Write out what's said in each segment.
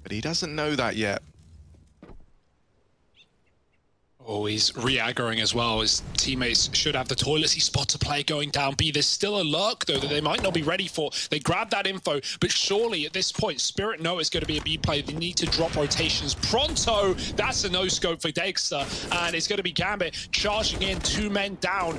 But he doesn't know that yet. Oh, he's re-aggroing as well. His teammates should have the toilets. He spots a player going down B. There's still a lurk, though, that they might not be ready for. They grab that info, but surely at this point, Spirit know it's going to be a B play. They need to drop rotations pronto. That's a no-scope for Dexter, and it's going to be Gambit charging in, 2 men down.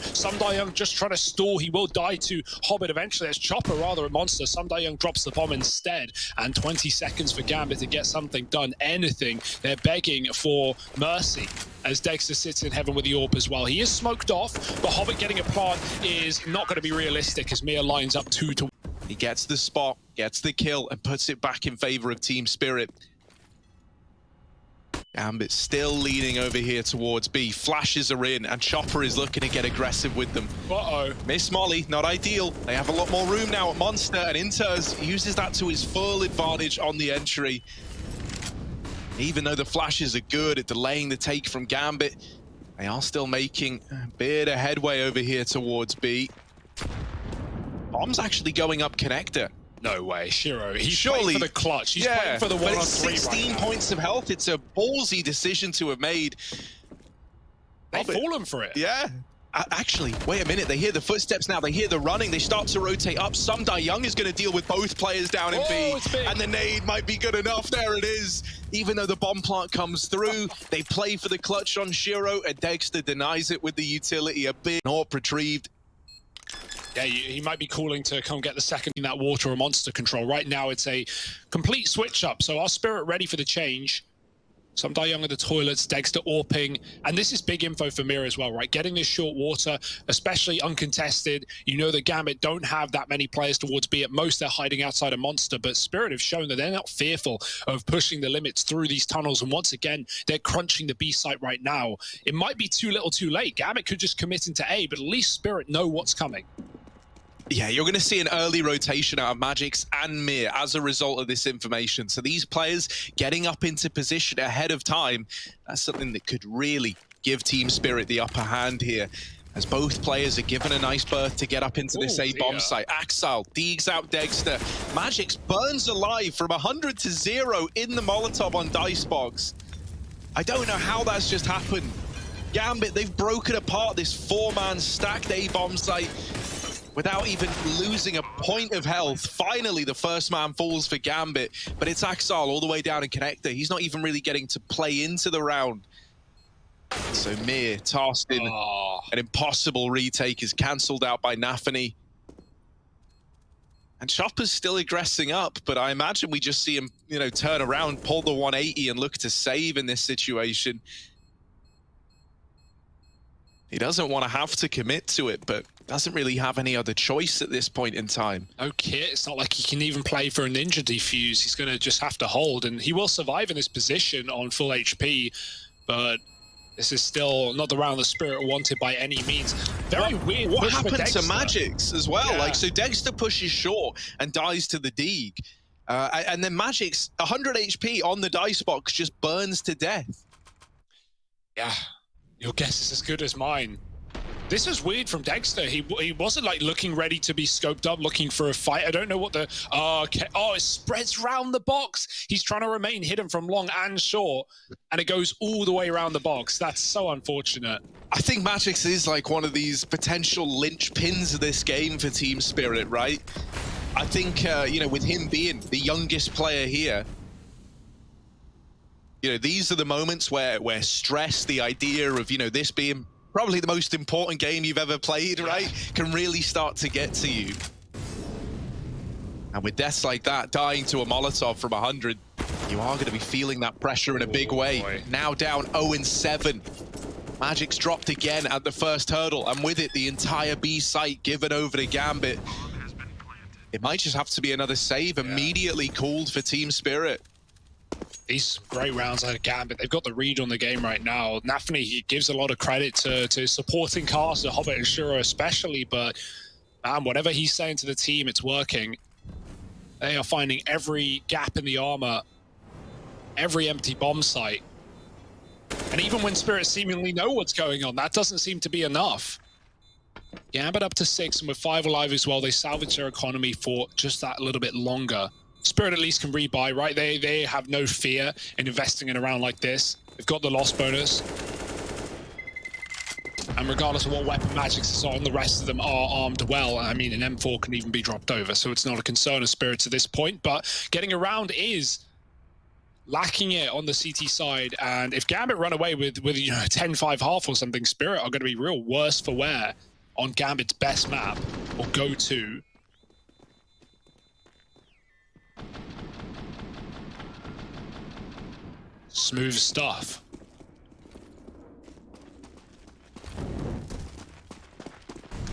Young just trying to stall. He will die to Hobbit eventually. It's Chopper, rather, a monster. Young drops the bomb instead, and 20 seconds for Gambit to get something done. Anything. They're begging for mercy, as Dexter sits in heaven with the AWP as well. He is smoked off, but Hobbit getting a plant is not going to be realistic as Mia lines up 2 to 1. He gets the spot, gets the kill, and puts it back in favor of Team Spirit. Gambit still leaning over here towards B. Flashes are in, and Chopper is looking to get aggressive with them. Uh-oh. Miss Molly, not ideal. They have a lot more room now at Monster, and Inters uses that to his full advantage on the entry. Even though the flashes are good at delaying the take from Gambit, they are still making a bit of headway over here towards B. Bomb's actually going up connector. No way, Shiro. He's Surely, playing for the clutch. He's playing for the 1-on-3 16 right points of health. It's a ballsy decision to have made. They've fallen for it. Yeah. Actually, wait a minute. They hear the footsteps now. They hear the running. They start to rotate up. Young is going to deal with both players down in B. And the nade might be good enough. There it is. Even though the bomb plant comes through, they play for the clutch on Shiro, and Dexter denies it with the utility. A big AWP retrieved. Yeah, he might be calling to come get the second in that water or monster control. Right now, it's a complete switch up. So our Spirit ready for the change. Young at the toilets, Dexter AWPing, and this is big info for Mira as well, right? Getting this short water, especially uncontested. You know that Gambit don't have that many players towards B. At most, they're hiding outside a monster, but Spirit have shown that they're not fearful of pushing the limits through these tunnels, and once again, they're crunching the B site right now. It might be too little too late. Gambit could just commit into A, but at least Spirit know what's coming. Yeah, you're going to see an early rotation out of Magix and Mir as a result of this information. So these players getting up into position ahead of time, that's something that could really give Team Spirit the upper hand here, as both players are given a nice berth to get up into this A-bomb site. Axel digs out Dexter. Magix burns alive from 100 to 0 in the Molotov on Dicebox. I don't know how that's just happened. Gambit, they've broken apart this 4-man stacked A-bomb site without even losing a point of health. Finally, the first man falls for Gambit, but it's Axel all the way down in connector. He's not even really getting to play into the round. So Mir tossed in an impossible retake, is cancelled out by Nafany. And Chopper's still aggressing up, but I imagine we just see him, you know, turn around, pull the 180 and look to save in this situation. He doesn't want to have to commit to it, but doesn't really have any other choice at this point in time. No kit. It's not like he can even play for a ninja defuse. He's going to just have to hold, and he will survive in this position on full HP, but this is still not the round the Spirit wanted by any means. Very weird. What happened to Magix as well? Yeah. Like, so Dexter pushes short and dies to the Deeg. And then Magix, 100 HP on the dice box, just burns to death. Yeah, your guess is as good as mine. This is weird from Dexter. He wasn't like looking ready to be scoped up, looking for a fight. I don't know what the... okay. Oh, it spreads round the box. He's trying to remain hidden from long and short, and it goes all the way around the box. That's so unfortunate. I think Magix is like one of these potential linchpins of this game for Team Spirit, right? I think, you know, with him being the youngest player here, you know, these are the moments where stress, the idea of, you know, this being probably the most important game you've ever played, right, can really start to get to you. And with deaths like that, dying to a Molotov from 100, you are going to be feeling that pressure in a big way. Boy. Now down 0-7. Magix dropped again at the first hurdle, and with it, the entire B site given over to Gambit. It might just have to be another save immediately called for Team Spirit. These great rounds out of Gambit. They've got the read on the game right now. Nafany, he gives a lot of credit to supporting cast, to Hobbit and Shuro especially, but man, whatever he's saying to the team, it's working. They are finding every gap in the armor, every empty bomb site. And even when Spirit seemingly know what's going on, that doesn't seem to be enough. Gambit up to 6, and with 5 alive as well, they salvage their economy for just that little bit longer. Spirit at least can rebuy, right? They have no fear in investing in a round like this. They've got the loss bonus. And regardless of what weapon Magix is on, the rest of them are armed well. I mean, an M4 can even be dropped over, so it's not a concern of Spirits at this point. But getting around is lacking it on the CT side. And if Gambit run away with 10-5 half or something, Spirit are going to be real worse for wear on Gambit's best map, or go-to. Smooth stuff.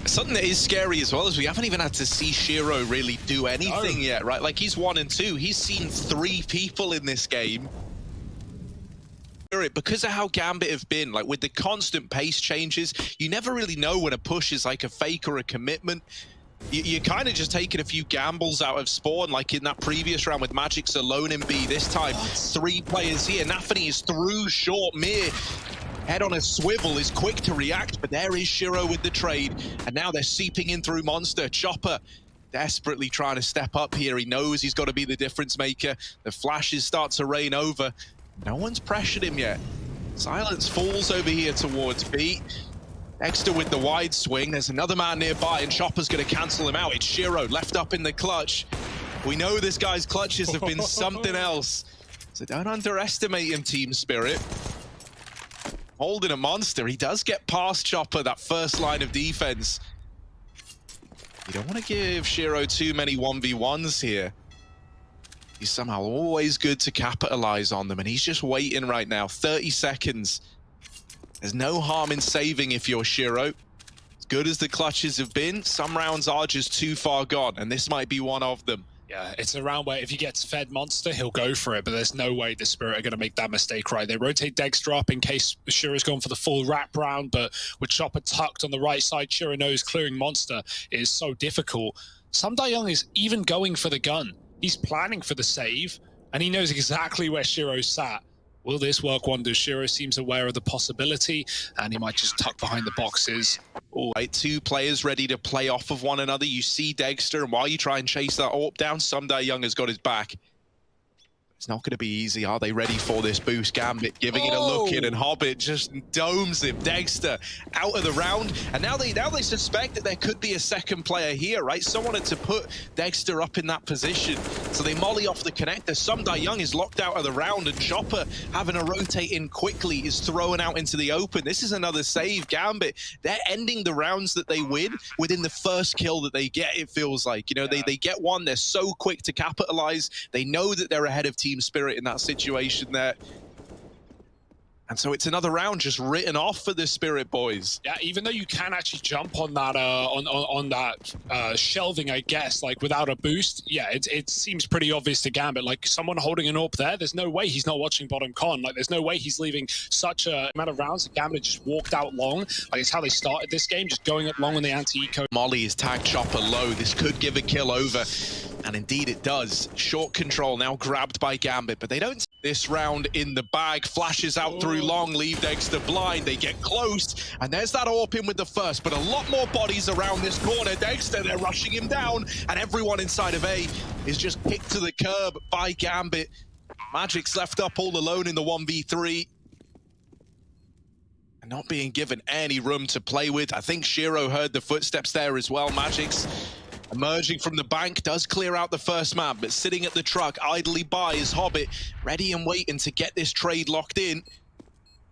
Something that is scary as well is we haven't even had to see Shiro really do anything yet, right? Like, he's 1 and 2. He's seen 3 people in this game. Because of how Gambit have been, like with the constant pace changes, you never really know when a push is like a fake or a commitment. You're kind of just taking a few gambles out of spawn, like in that previous round with Magix alone in B. This time, 3 players here. Nafany is through short. Mir, head on a swivel, is quick to react, but there is Shiro with the trade. And now they're seeping in through Monster. Chopper desperately trying to step up here. He knows he's got to be the difference maker. The flashes start to rain over. No one's pressured him yet. Silence falls over here towards B. Dexter with the wide swing. There's another man nearby, and Chopper's going to cancel him out. It's Shiro left up in the clutch. We know this guy's clutches have been something else. So don't underestimate him, Team Spirit. Holding a Monster. He does get past Chopper, that first line of defense. You don't want to give Shiro too many 1v1s here. He's somehow always good to capitalize on them, and he's just waiting right now. 30 seconds. There's no harm in saving if you're Shiro. As good as the clutches have been, some rounds are just too far gone, and this might be one of them. Yeah, it's a round where if he gets fed Monster, he'll go for it, but there's no way the Spirit are going to make that mistake, right? They rotate Dexter up in case Shiro's gone for the full wrap round, but with Chopper tucked on the right side, Shiro knows clearing Monster is so difficult. Young is even going for the gun. He's planning for the save, and he knows exactly where Shiro's sat. Will this work wonders? Shiro seems aware of the possibility, and he might just tuck behind the boxes. All right, 2 players ready to play off of one another. You see Dexter, and while you try and chase that AWP down, Young has got his back. It's not going to be easy. Are they ready for this boost? Gambit giving it a look in, and Hobbit just domes him. Dexter out of the round, and now they suspect that there could be a second player here, right? Someone had to put Dexter up in that position, so they molly off the connector. Young is locked out of the round, and Chopper, having to rotate in quickly, is thrown out into the open. This is another save. Gambit, they're ending the rounds that they win within the first kill that they get, it feels like. You know, they get one, they're so quick to capitalize. They know that they're ahead of Team Spirit in that situation there. And so it's another round just written off for the Spirit boys. Yeah, even though you can actually jump on that on that shelving, I guess, like without a boost, yeah, it seems pretty obvious to Gambit. Like someone holding an AWP there, there's no way he's not watching bottom con. Like there's no way he's leaving such a amount of rounds. Gambit just walked out long. Like it's how they started this game, just going up long on the anti-eco. Molly is tagged Chopper low. This could give a kill over. And indeed it does. Short control now grabbed by Gambit, but they don't. This round in the bag, flashes out through long, leave Dexter blind. They get close, and there's that AWP in with the first, but a lot more bodies around this corner. Dexter, they're rushing him down, and everyone inside of A is just kicked to the curb by Gambit. Magix left up all alone in the 1v3. And not being given any room to play with. I think Shiro heard the footsteps there as well. Magix emerging from the bank, does clear out the first map, but sitting at the truck idly by is Hobbit, ready and waiting to get this trade locked in.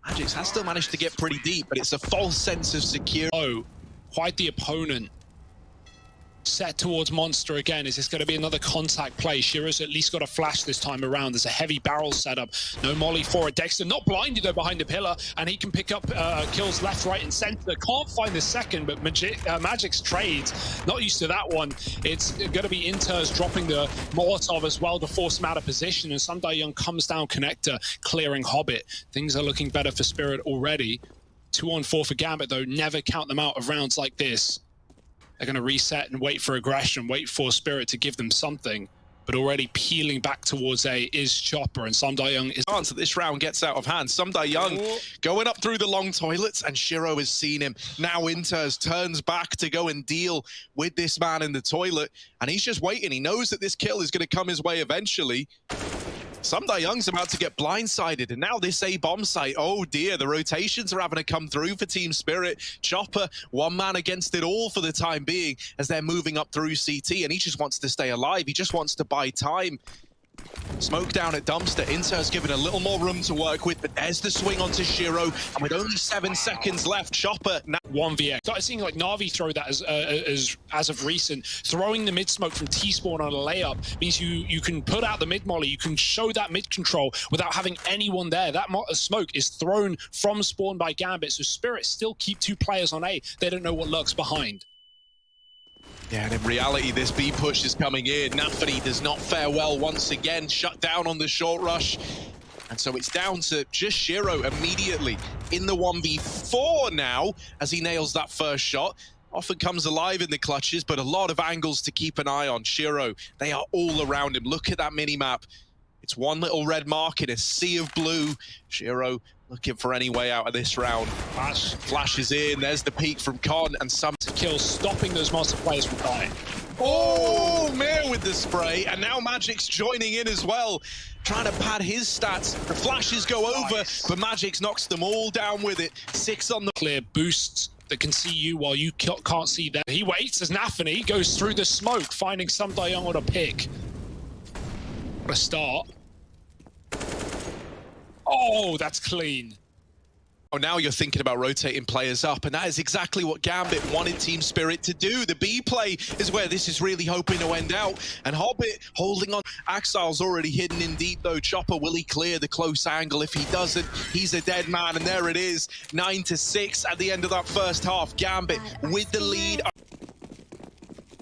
Magix has still managed to get pretty deep, but it's a false sense of security. Oh, quite the opponent. Set towards Monster again. Is this going to be another contact play? Shiro's at least got a flash this time around. There's a heavy barrel setup. No molly for it. Dexter not blinded though behind the pillar, and he can pick up kills left, right, and center. Can't find the second, but Magic's trades. Not used to that one. It's going to be Inters dropping the Molotov as well to force him out of position, and Young comes down connector, clearing Hobbit. Things are looking better for Spirit already. 2-on-4 for Gambit though. Never count them out of rounds like this. They're going to reset and wait for aggression, wait for Spirit to give them something. but already peeling back towards A is Chopper, and Young is... So this round gets out of hand. Young going up through the long toilets, and Shiro has seen him. Now Inters turns back to go and deal with this man in the toilet, and he's just waiting. He knows that this kill is going to come his way eventually. Young's about to get blindsided, and now this A bomb site. Oh dear, the rotations are having to come through for Team Spirit. Chopper, one man against it all for the time being as they're moving up through CT, and he just wants to stay alive. He just wants to buy time. Smoke down at Dumpster. Inter's given a little more room to work with, but there's the swing onto Shiro, and with only 7 seconds left, Chopper now 1vx. Started seeing like Na'Vi throw that as of recent. Throwing the mid smoke from T-spawn on a layup means you can put out the mid molly, you can show that mid control without having anyone there. That smoke is thrown from spawn by Gambit, so Spirit still keep 2 players on A. They don't know what lurks behind. Yeah, and in reality, this B push is coming in. Nafani does not fare well once again, shut down on the short rush. And so it's down to just Shiro immediately in the 1v4 now as he nails that first shot. Often comes alive in the clutches, but a lot of angles to keep an eye on. Shiro, they are all around him. Look at that mini-map. It's one little red mark in a sea of blue. Shiro looking for any way out of this round. Flashes in, there's the peek from Con, and some kills, stopping those monster players from dying. Oh, Mir with the spray, and now Magic's joining in as well, trying to pad his stats. The flashes go over, but Magic's knocks them all down with it. 6 on the clear boosts that can see you while you can't see them. He waits as Nafani goes through the smoke, finding Young on a pick. What a start. Oh, that's clean. Oh, now you're thinking about rotating players up, and that is exactly what Gambit wanted Team Spirit to do. The B play is where this is really hoping to end out, and Hobbit holding on. Axile's already hidden in deep though. Chopper, will he clear the close angle? If he doesn't, he's a dead man, and there it is. 9-6 at the end of that first half. Gambit with the lead.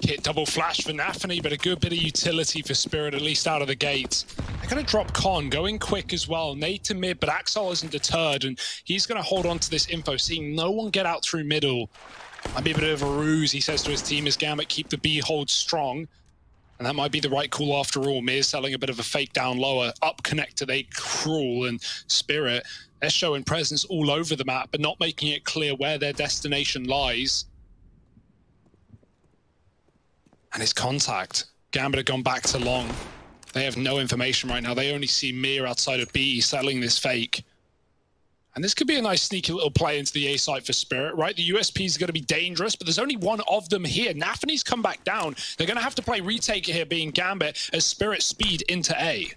Hit double flash for Nafani, but a good bit of utility for Spirit, at least out of the gate. They're going to drop Con, going quick as well. Nade to mid, but Axel isn't deterred, and he's going to hold on to this info, seeing no one get out through middle. Might be a bit of a ruse, he says to his team, as Gambit keep the B hold strong. And that might be the right call after all. Mir's selling a bit of a fake down lower, up connect to they cruel, and Spirit, they're showing presence all over the map, but not making it clear where their destination lies. And his contact. Gambit had gone back to long. They have no information right now. They only see Mir outside of B settling this fake. And this could be a nice sneaky little play into the A site for Spirit, right? The USP is going to be dangerous, but there's only one of them here. Nafani's come back down. They're going to have to play retake here, being Gambit, as Spirit speed into A.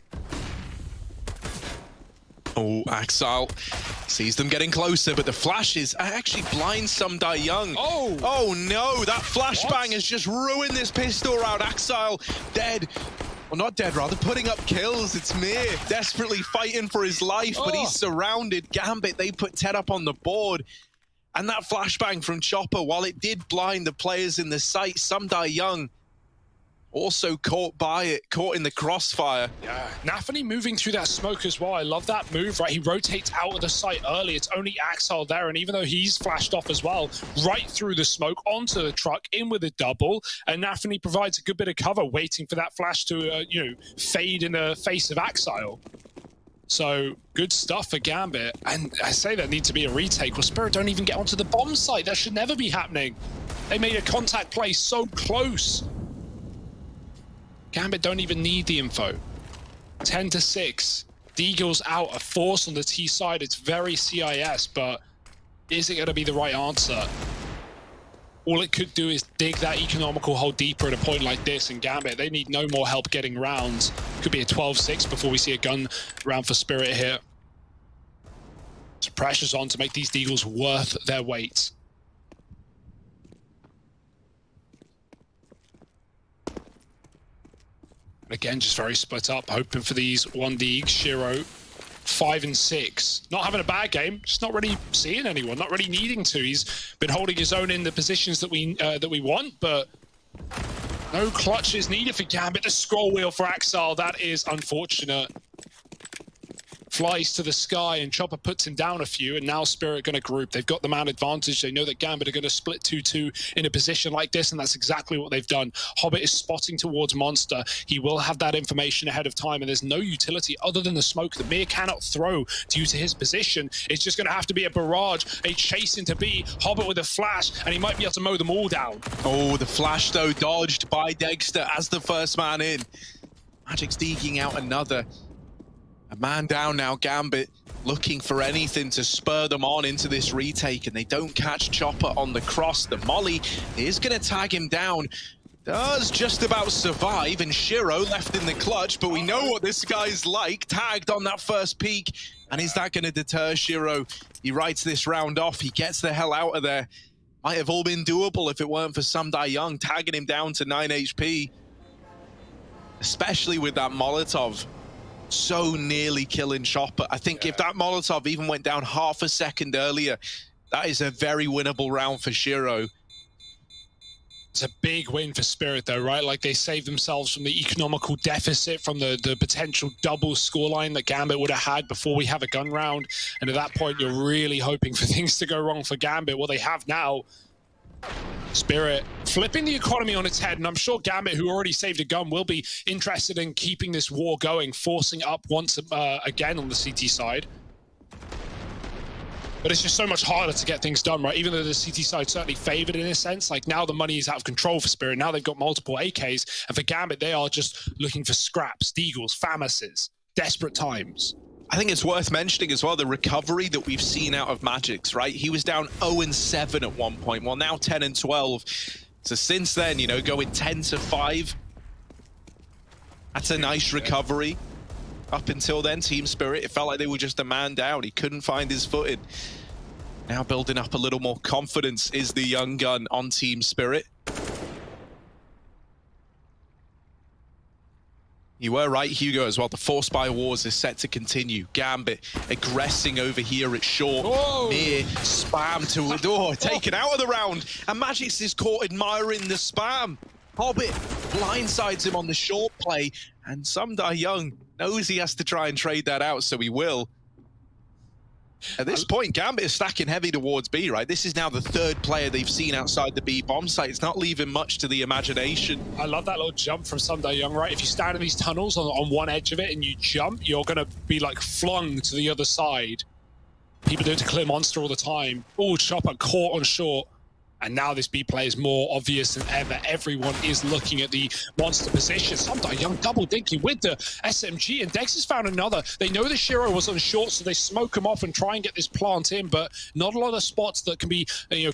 Oh, Axile sees them getting closer, but the flashes actually blind Young. Oh no, that flashbang has just ruined this pistol round. Axile dead. Well, not dead, rather, putting up kills. It's Mir desperately fighting for his life, but he's surrounded. Gambit, they put 10 up on the board. And that flashbang from Chopper, while it did blind the players in the site, Young also caught by it, caught in the crossfire. Yeah, Nafani moving through that smoke as well. I love that move, right? He rotates out of the site early. It's only Axel there, and even though he's flashed off as well, right through the smoke, onto the truck, in with a double, and Nafani provides a good bit of cover, waiting for that flash to, fade in the face of Axile. So, good stuff for Gambit. And I say that needs to be a retake. Well, Spirit don't even get onto the bomb site. That should never be happening. They made a contact play so close. Gambit don't even need the info. 10-6. Deagle's out, a force on the T side. It's very CIS, but is it going to be the right answer? All it could do is dig that economical hole deeper at a point like this, and Gambit, they need no more help getting rounds. Could be a 12-6 before we see a gun round for Spirit here. So pressure's on to make these Deagles worth their weight. Again, just very split up, hoping for these 1D. Shiro, 5 and 6. Not having a bad game, just not really seeing anyone, not really needing to. He's been holding his own in the positions that we want, but no clutches needed for Gambit. The scroll wheel for Axile, that is unfortunate. flies to the sky, and Chopper puts him down a few, and now Spirit going to group. They've got the man advantage. They know that Gambit are going to split 2-2 in a position like this, and that's exactly what they've done. Hobbit is spotting towards Monster. He will have that information ahead of time, and there's no utility other than the smoke that Mir cannot throw due to his position. It's just going to have to be a barrage, a chase into B. Hobbit with a flash, and he might be able to mow them all down. Oh, the flash, though, dodged by Dexter as the first man in. Magic's digging out another. A man down now, Gambit, looking for anything to spur them on into this retake, and they don't catch Chopper on the cross. The molly is going to tag him down. Does just about survive, and Shiro left in the clutch, but we know what this guy's like. Tagged on that first peak, and is that going to deter Shiro? He writes this round off. He gets the hell out of there. Might have all been doable if it weren't for Samdai Young tagging him down to 9 HP. Especially with that Molotov. So nearly killing Chopper. I think if that Molotov even went down half a second earlier, that is a very winnable round for Shiro. It's a big win for Spirit, though, right? Like, they saved themselves from the economical deficit, from the potential double scoreline that Gambit would have had before we have a gun round. And at that point, you're really hoping for things to go wrong for Gambit. Well, they have now. Spirit flipping the economy on its head, and I'm sure Gambit, who already saved a gun, will be interested in keeping this war going, forcing up once again on the CT side. But it's just so much harder to get things done, right? Even though the CT side certainly favored in a sense, like now the money is out of control for Spirit. Now they've got multiple AKs, and for Gambit, they are just looking for scraps, deagles, Famases, desperate times. I think it's worth mentioning as well the recovery that we've seen out of Magic's, right? He was down 0-7 at one point, well now 10-12. So since then, you know, going 10-5, that's a nice recovery. Up until then, Team Spirit, it felt like they were just a man down. He couldn't find his footing. Now building up a little more confidence is the young gun on Team Spirit. You were right, Hugo, as well. The Force by Wars is set to continue. Gambit aggressing over here at short. Whoa. Mir spam to a door, taken out of the round. And Magix is caught admiring the spam. Hobbit blindsides him on the short play. And Samdai Young knows he has to try and trade that out, so he will. At this point, Gambit is stacking heavy towards B, right? This is now the third player they've seen outside the B bomb site. It's not leaving much to the imagination. I love that little jump from Samdai Young, right? If you stand in these tunnels on one edge of it and you jump, you're going to be like flung to the other side. People do it to clear Monster all the time. Oh, Chopper caught on short. And now this B play is more obvious than ever. Everyone is looking at the Monster position. Samdai Young double dinking with the SMG, and Dex has found another. They know the Shiro was on short, so they smoke him off and try and get this plant in, but not a lot of spots that can be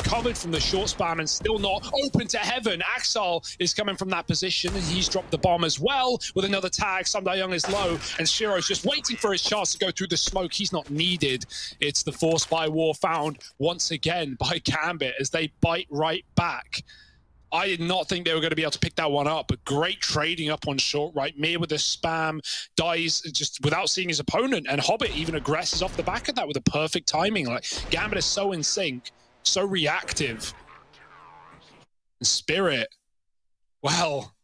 covered from the short spam and still not open to heaven. Axel is coming from that position, and he's dropped the bomb as well with another tag. Samdai Young is low, and Shiro's just waiting for his chance to go through the smoke. He's not needed. It's the Force by War found once again by Gambit as they bite right back. I did not think they were going to be able to pick that one up, but great trading up on short, right? Mir with the spam, dies just without seeing his opponent, and Hobbit even aggresses off the back of that with a perfect timing. Like, Gambit is so in sync, so reactive. And Spirit, well,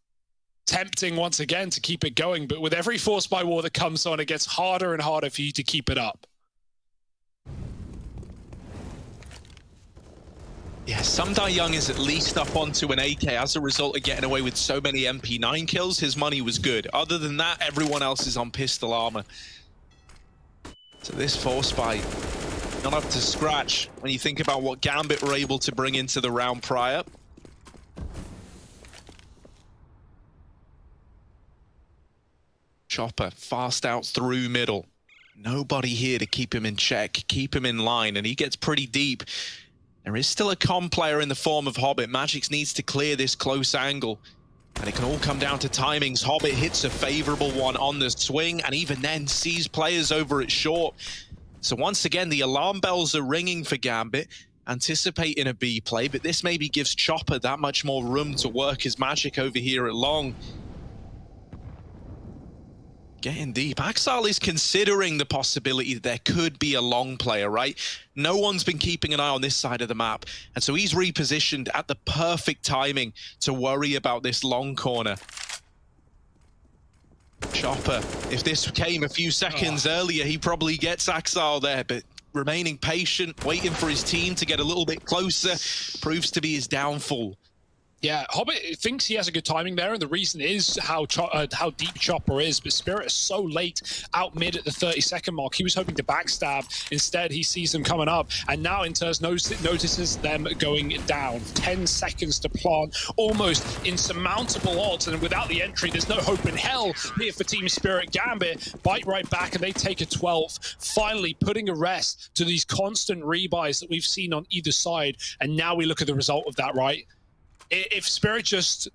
tempting once again to keep it going, but with every Force by War that comes on, it gets harder and harder for you to keep it up. Yeah, Samdai Young is at least up onto an AK as a result of getting away with so many MP9 kills. His money was good. Other than that, everyone else is on pistol armor. So this Force by not up to scratch when you think about what Gambit were able to bring into the round prior. Chopper fast out through middle. Nobody here to keep him in check, keep him in line, and he gets pretty deep. There is still a comm player in the form of Hobbit. Magix needs to clear this close angle. And it can all come down to timings. Hobbit hits a favorable one on the swing, and even then sees players over at short. So once again, the alarm bells are ringing for Gambit, anticipating a B play, but this maybe gives Chopper that much more room to work his magic over here at long. Getting deep. Axel is considering the possibility that there could be a long player, right? No one's been keeping an eye on this side of the map. And so he's repositioned at the perfect timing to worry about this long corner. Chopper, if this came a few seconds earlier, he probably gets Axile there, but remaining patient, waiting for his team to get a little bit closer, proves to be his downfall. Yeah, Hobbit thinks he has a good timing there, and the reason is how deep Chopper is, but Spirit is so late out mid at the 30-second mark. He was hoping to backstab. Instead, he sees them coming up, and now Inters notices them going down. 10 seconds to plant, almost insurmountable odds, and without the entry, there's no hope in hell here for Team Spirit. Gambit bite right back, and they take a 12, finally putting a rest to these constant rebuys that we've seen on either side, and now we look at the result of that, right? If Spirit just,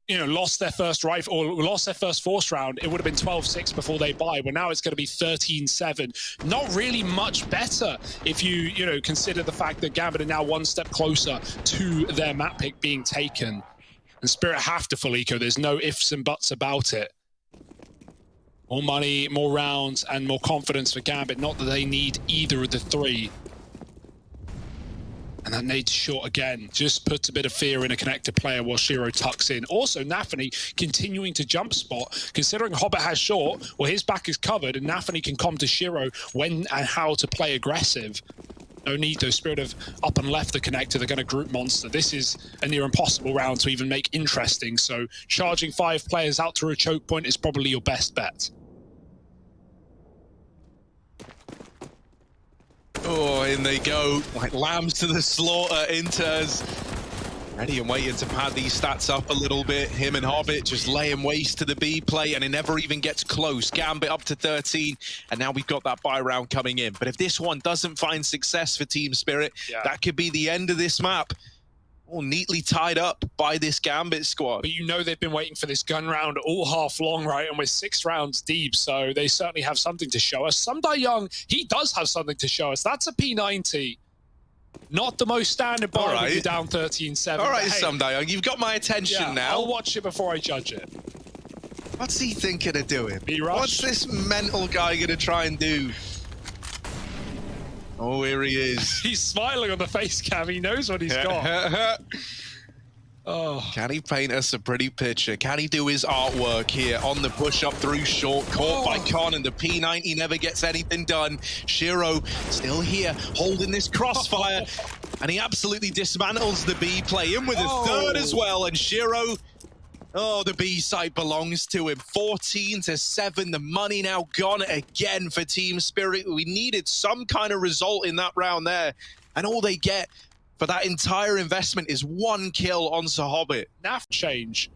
lost their first rifle or lost their first force round, it would have been 12-6 before they buy. But now it's going to be 13-7. Not really much better if you, consider the fact that Gambit are now one step closer to their map pick being taken. And Spirit have to full eco. There's no ifs and buts about it. More money, more rounds, and more confidence for Gambit. Not that they need either of the three. And that nade's short again. Just puts a bit of fear in a connected player while Shiro tucks in. Also, Nafany continuing to jump spot. Considering Hobbit has short, well, his back is covered, and Nafany can come to Shiro when and how to play aggressive. No need, though. Spirit have up and left the connector. They're going to group monster. This is a near impossible round to even make interesting. So charging 5 players out to a choke point is probably your best bet. Oh, in they go, like lambs to the slaughter. Inters ready and waiting to pad these stats up a little bit. Him and Hobbit just laying waste to the B play, and it never even gets close. Gambit up to 13, and now we've got that buy round coming in. But if this one doesn't find success for Team Spirit, that could be the end of this map. All neatly tied up by this Gambit squad. But they've been waiting for this gun round all half long, right? And we're 6 rounds deep, so they certainly have something to show us. Sumdai Young, he does have something to show us. That's a P90. Not the most standard buy when you're down 13-7. All right, hey, Sumdai Young, you've got my attention now. I'll watch it before I judge it. What's he thinking of doing? B-rush? What's this mental guy going to try and do? Oh, here he is. He's smiling on the face cam. He knows what he's got. Can he paint us a pretty picture? Can he do his artwork here on the push-up through short? Caught by Con, and the P90 never gets anything done. Shiro still here, holding this crossfire, and he absolutely dismantles the B play. In with a third as well, and Shiro... Oh, the B side belongs to him. 14-7. The money now gone again for Team Spirit. We needed some kind of result in that round there. And all they get for that entire investment is 1 kill on Hobbit. Naf change.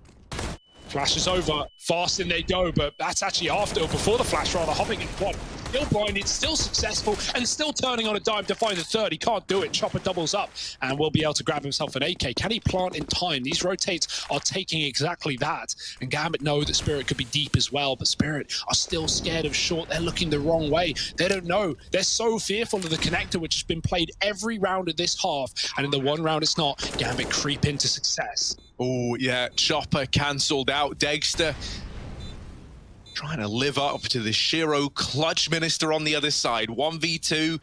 Flash is over. Fast in they go, but that's actually after or before the flash, rather. Hopping in quad. Still blinded, still successful, and still turning on a dime to find the third. He can't do it. Chopper doubles up and will be able to grab himself an AK. Can he plant in time? These rotates are taking exactly that. And Gambit know that Spirit could be deep as well, but Spirit are still scared of short. They're looking the wrong way. They don't know. They're so fearful of the connector, which has been played every round of this half. And in the one round it's not, Gambit creep into success. Oh, yeah. Chopper cancelled out. Dexter trying to live up to the Shiro clutch minister on the other side. 1v2.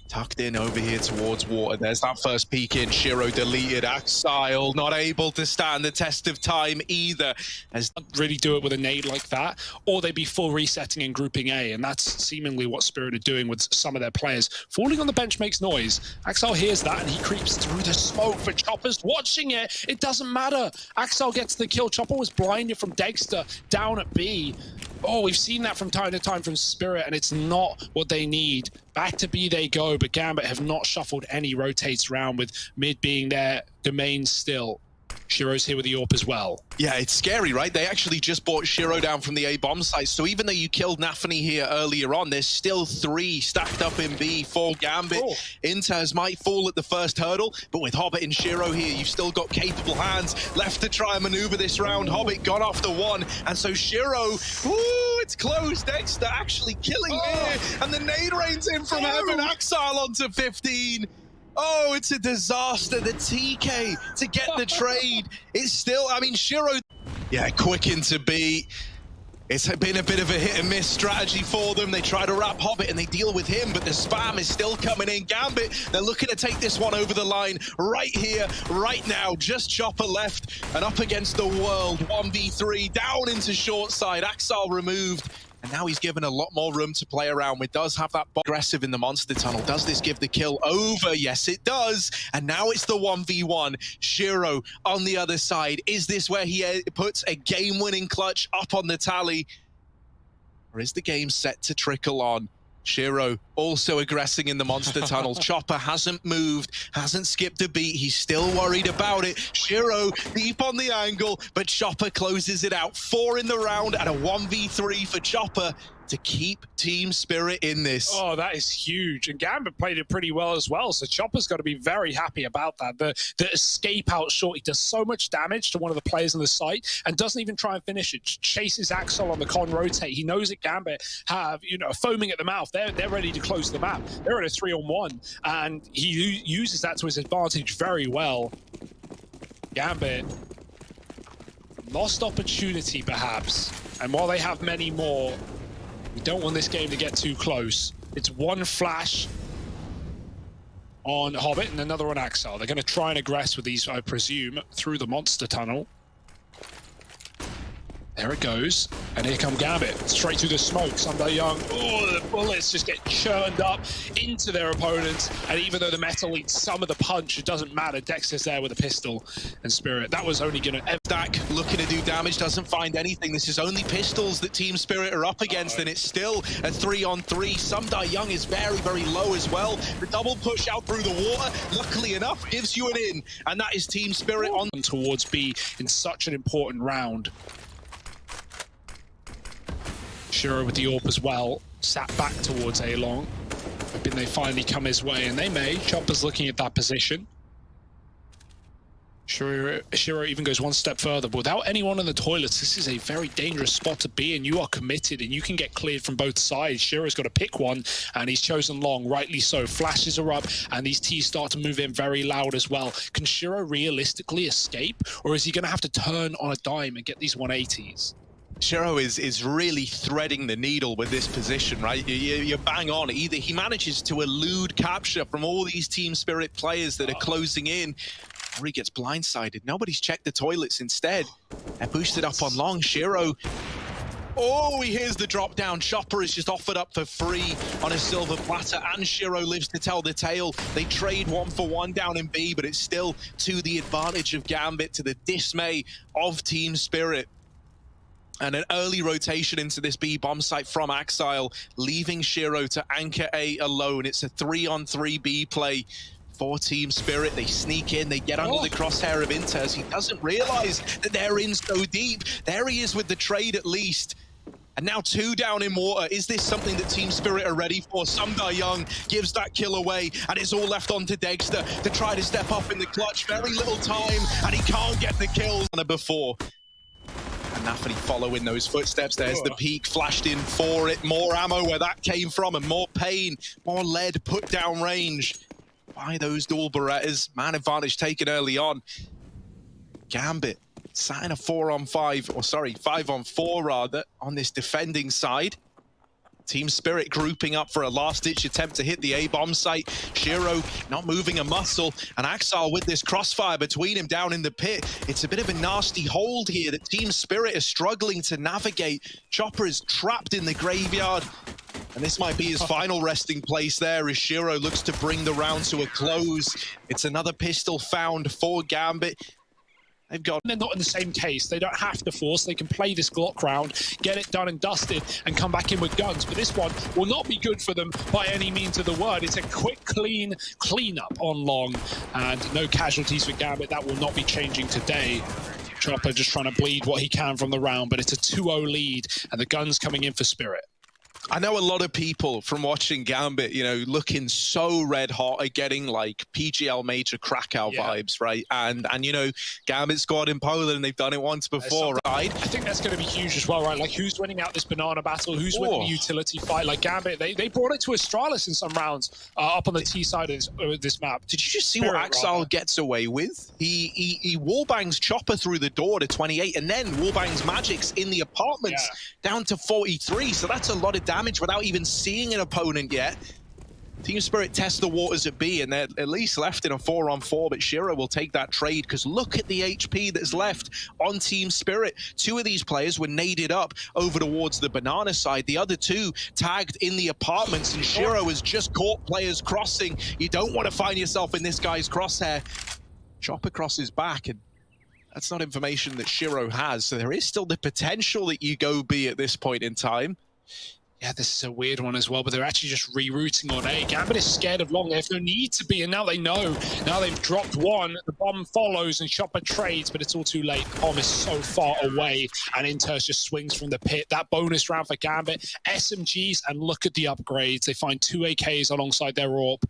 Tucked in over here towards water. There's that first peek in. Shiro deleted. Axile not able to stand the test of time either. As really do it with a nade like that, or they'd be full resetting and grouping A, and that's seemingly what Spirit are doing with some of their players. Falling on the bench makes noise. Axile hears that and he creeps through the smoke, but Chopper's watching it. It doesn't matter. Axile gets the kill. Chopper was blinded from Dexter down at B. Oh, we've seen that from time to time from Spirit, and it's not what they need. Back to B they go, but Gambit have not shuffled any rotates round, with mid being their domain still. Shiro's here with the AWP as well. Yeah, it's scary, right? They actually just brought Shiro down from the A bomb site. So even though you killed Nafany here earlier on, there's still 3 stacked up in B for Gambit. Inters might fall at the first hurdle, but with Hobbit and Shiro here, you've still got capable hands left to try and maneuver this round. Hobbit got off the 1, and so Shiro, it's close. Dexter actually killing here, and the nade rains in from heaven. Axile onto 15. Oh, it's a disaster. The TK to get the trade. It's still, I mean, Shiro, yeah, quick into B. It's been a bit of a hit and miss strategy for them. They try to wrap Hobbit and they deal with him, but the spam is still coming in. Gambit, they're looking to take this one over the line right here, right now. Just Chopper left and up against the world. 1v3 down into short side. Axel removed. And now he's given a lot more room to play around with. Does have that aggressive in the monster tunnel. Does this give the kill over? Yes, it does. And now it's the 1v1. Shiro on the other side. Is this where he puts a game-winning clutch up on the tally? Or is the game set to trickle on? Shiro also aggressing in the monster tunnel. Chopper hasn't moved, hasn't skipped a beat. He's still worried about it. Shiro deep on the angle, but Chopper closes it out. 4 in the round and a 1v3 for Chopper to keep Team Spirit in this. Oh, that is huge. And Gambit played it pretty well as well. So Chopper's got to be very happy about that. The escape out short, he does so much damage to one of the players on the site and doesn't even try and finish it. Chases Axel on the con rotate. He knows that Gambit have, foaming at the mouth. They're ready to close the map. They're in a 3-on-1 and he uses that to his advantage very well. Gambit lost opportunity perhaps. And while they have many more, you don't want this game to get too close. It's one flash on Hobbit and another on Axel. They're going to try and aggress with these, I presume, through the monster tunnel. There it goes. And here come Gambit. Straight through the smoke. Sunday Young. Oh, the bullets just get churned up into their opponents. And even though the metal eats some of the punch, it doesn't matter. Dexter's there with a pistol and Spirit. That was only going to... Stack looking to do damage, doesn't find anything. This is only pistols that Team Spirit are up against, and it's still a 3-on-3. Sunday Young is very, very low as well. The double push out through the water, luckily enough, gives you an in. And that is Team Spirit on towards B in such an important round. Shiro with the AWP as well, sat back towards A-Long. Hoping they finally come his way, and they may. Chopper's looking at that position. Shiro even goes one step further. But without anyone in the toilets, this is a very dangerous spot to be, and you are committed, and you can get cleared from both sides. Shiro's got to pick one, and he's chosen long, rightly so. Flashes are up, and these T's start to move in very loud as well. Can Shiro realistically escape, or is he going to have to turn on a dime and get these 180s? Shiro is really threading the needle with this position, right? You're bang on. Either he manages to elude capture from all these Team Spirit players that are closing in, or he gets blindsided. Nobody's checked the toilets instead. They're boosted up on long. Shiro, oh, he hears the drop down. Chopper is just offered up for free on a silver platter, and Shiro lives to tell the tale. They trade 1-for-1 down in B, but it's still to the advantage of Gambit, to the dismay of Team Spirit. And an early rotation into this B bomb site from Axel, leaving Shiro to anchor A alone. It's a 3-on-3 B play for Team Spirit. They sneak in, they get under the crosshair of Inters. He doesn't realize that they're in so deep. There he is with the trade at least. And now 2 down in water. Is this something that Team Spirit are ready for? Sunday Young gives that kill away, and it's all left on to Dexter to try to step up in the clutch. Very little time, and he can't get the kills before. And Nafany following those footsteps. There's the peak flashed in for it. More ammo where that came from, and more pain, more lead put down range by those dual Berettas. Man advantage taken early on. Gambit sat in a 4-on-5, or sorry, 5-on-4 rather, on this defending side. Team Spirit grouping up for a last-ditch attempt to hit the A-bomb site. Shiro not moving a muscle, and Axel with this crossfire between him down in the pit. It's a bit of a nasty hold here that Team Spirit is struggling to navigate. Chopper is trapped in the graveyard, and this might be his final resting place there as Shiro looks to bring the round to a close. It's another pistol found for Gambit. They're not in the same case. They don't have to force. They can play this Glock round, get it done and dusted, and come back in with guns. But this one will not be good for them by any means of the word. It's a quick, clean cleanup on long, and no casualties for Gambit. That will not be changing today. Chopper just trying to bleed what he can from the round, but it's a 2-0 lead, and the guns coming in for Spirit. I know a lot of people from watching Gambit, you know, looking so red hot are getting like PGL Major Krakow vibes, right? And you know, Gambit scored in Poland, they've done it once before, right? I think that's going to be huge as well, right? Like, who's winning out this banana battle? Who's winning the utility fight? Like, Gambit, they brought it to Astralis in some rounds up on the T side of this map. Did you just see what Axile gets away with? He wallbangs Chopper through the door to 28, and then wallbangs Magix in the apartments down to 43. So that's a lot of damage without even seeing an opponent yet. Team Spirit tests the waters at B, and they're at least left in a 4-on-4, but Shiro will take that trade, because look at the HP that's left on Team Spirit. Two of these players were naded up over towards the banana side. The other two tagged in the apartments, and Shiro has just caught players crossing. You don't want to find yourself in this guy's crosshair. Chopper crosses back, and that's not information that Shiro has, so there is still the potential that you go B at this point in time. Yeah, this is a weird one as well, but they're actually just rerouting on A. Gambit is scared of long. They have no need to be, and now they know. Now they've dropped one. The bomb follows, and Chopper trades, but it's all too late. Bomb is so far away, and Inters just swings from the pit. That bonus round for Gambit. SMGs, and look at the upgrades. They find 2 AKs alongside their AWP.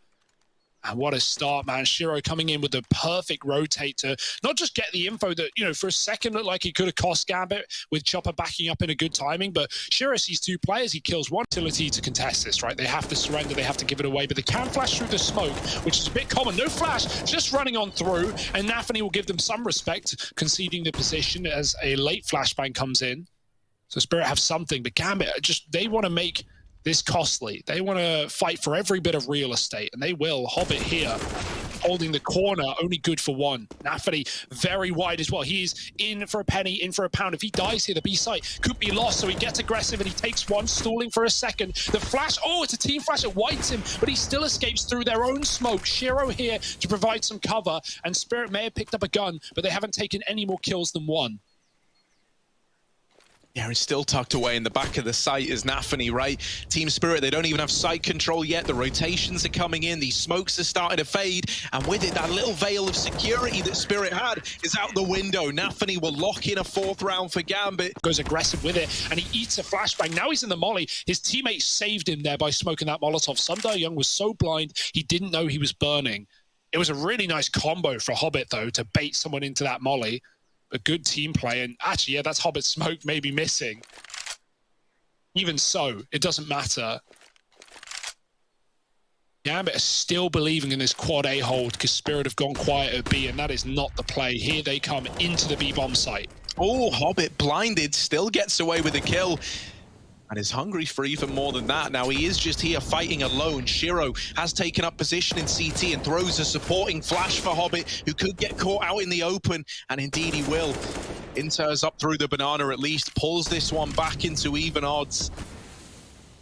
And what a start, man. Shiro coming in with the perfect rotate to not just get the info that, you know, for a second looked like he could have cost Gambit with Chopper backing up in a good timing, but Shiro sees 2 players. He kills one utility to contest this, right? They have to surrender, they have to give it away, but they can flash through the smoke, which is a bit common. No flash, just running on through, and Nafany will give them some respect, conceding the position as a late flashbang comes in. So Spirit have something, but Gambit, they want to make this costly. They want to fight for every bit of real estate, and they will. Hobbit here, holding the corner, only good for one. Nafany very wide as well. He's in for a penny, in for a pound. If he dies here, the B site could be lost, so he gets aggressive and he takes one, stalling for a second. The flash, oh, it's a team flash, it whites him, but he still escapes through their own smoke. Shiro here to provide some cover, and Spirit may have picked up a gun, but they haven't taken any more kills than one. Yeah, he's still tucked away in the back of the site as Nafany, right? Team Spirit, they don't even have site control yet. The rotations are coming in. These smokes are starting to fade. And with it, that little veil of security that Spirit had is out the window. Nafany will lock in a 4th round for Gambit. Goes aggressive with it, and he eats a flashbang. Now he's in the molly. His teammate saved him there by smoking that Molotov. Sundar Young was so blind, he didn't know he was burning. It was a really nice combo for Hobbit, though, to bait someone into that molly. A good team play, and actually, yeah, that's Hobbit smoke maybe missing. Even so, it doesn't matter. Gambit are still believing in this quad A hold because Spirit have gone quiet at B, and that is not the play. Here they come into the B bomb site. Oh, Hobbit blinded, still gets away with a kill. And is hungry for even more than that. Now he is just here fighting alone. Shiro has taken up position in CT and throws a supporting flash for Hobbit, who could get caught out in the open, and indeed he will. Inters up through the banana at least, pulls this one back into even odds.